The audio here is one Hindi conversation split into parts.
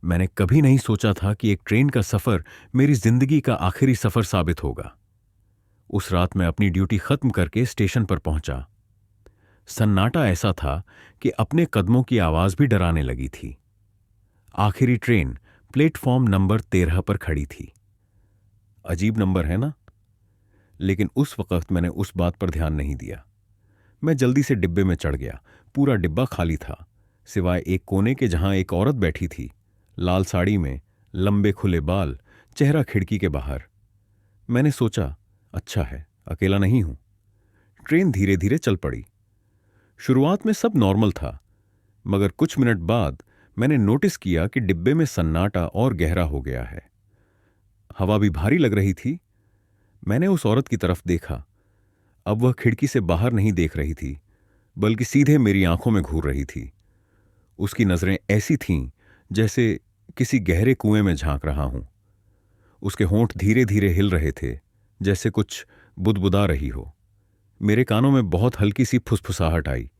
मैंने कभी नहीं सोचा था कि एक ट्रेन का सफर मेरी जिंदगी का आखिरी सफर साबित होगा। उस रात मैं अपनी ड्यूटी खत्म करके स्टेशन पर पहुंचा। सन्नाटा ऐसा था कि अपने कदमों की आवाज भी डराने लगी थी। आखिरी ट्रेन प्लेटफॉर्म नंबर 13 पर खड़ी थी। अजीब नंबर है ना? लेकिन उस वक्त मैंने उस बात पर ध्यान नहीं दिया। मैं जल्दी से डिब्बे में चढ़ गया। पूरा डिब्बा खाली था, सिवाय एक कोने के जहां एक औरत बैठी थी, लाल साड़ी में, लंबे खुले बाल, चेहरा खिड़की के बाहर। मैंने सोचा, अच्छा है, अकेला नहीं हूं। ट्रेन धीरे धीरे चल पड़ी। शुरुआत में सब नॉर्मल था, मगर कुछ मिनट बाद मैंने नोटिस किया कि डिब्बे में सन्नाटा और गहरा हो गया है। हवा भी भारी लग रही थी। मैंने उस औरत की तरफ देखा। अब वह खिड़की से बाहर नहीं देख रही थी, बल्कि सीधे मेरी आंखों में घूर रही थी। उसकी नजरें ऐसी थीं जैसे किसी गहरे कुएं में झांक रहा हूं। उसके होंठ धीरे धीरे हिल रहे थे, जैसे कुछ बुदबुदा रही हो। मेरे कानों में बहुत हल्की सी फुसफुसाहट आई,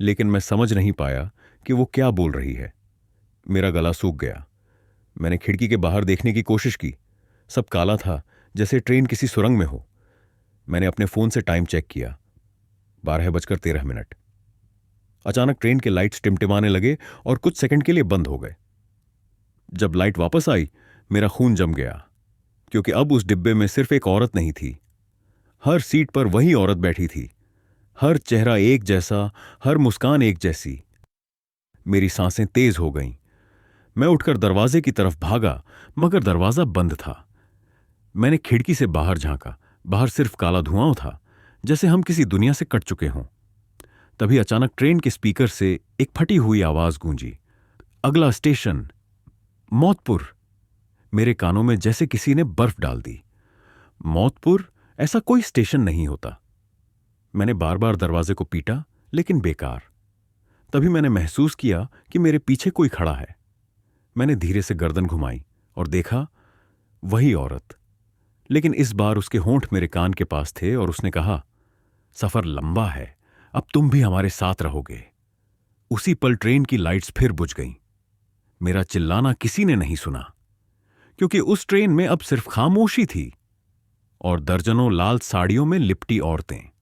लेकिन मैं समझ नहीं पाया कि वो क्या बोल रही है। मेरा गला सूख गया। मैंने खिड़की के बाहर देखने की कोशिश की। सब काला था, जैसे ट्रेन किसी सुरंग में हो। मैंने अपने फोन से टाइम चेक किया। 12:13। अचानक ट्रेन के लाइट्स टिमटिमाने लगे और कुछ सेकंड के लिए बंद हो गए। जब लाइट वापस आई, मेरा खून जम गया, क्योंकि अब उस डिब्बे में सिर्फ एक औरत नहीं थी। हर सीट पर वही औरत बैठी थी। हर चेहरा एक जैसा, हर मुस्कान एक जैसी। मेरी सांसें तेज हो गईं। मैं उठकर दरवाजे की तरफ भागा, मगर दरवाजा बंद था। मैंने खिड़की से बाहर झांका। बाहर सिर्फ काला धुआं था, जैसे हम किसी दुनिया से कट चुके हों। तभी अचानक ट्रेन के स्पीकर से एक फटी हुई आवाज गूंजी, अगला स्टेशन मौतपुर। मेरे कानों में जैसे किसी ने बर्फ डाल दी। मौतपुर? ऐसा कोई स्टेशन नहीं होता। मैंने बार बार दरवाजे को पीटा, लेकिन बेकार। तभी मैंने महसूस किया कि मेरे पीछे कोई खड़ा है। मैंने धीरे से गर्दन घुमाई और देखा, वही औरत। लेकिन इस बार उसके होंठ मेरे कान के पास थे और उसने कहा, सफर लंबा है, अब तुम भी हमारे साथ रहोगे। उसी पल ट्रेन की लाइट्स फिर बुझ गईं। मेरा चिल्लाना किसी ने नहीं सुना, क्योंकि उस ट्रेन में अब सिर्फ खामोशी थी और दर्जनों लाल साड़ियों में लिपटी औरतें।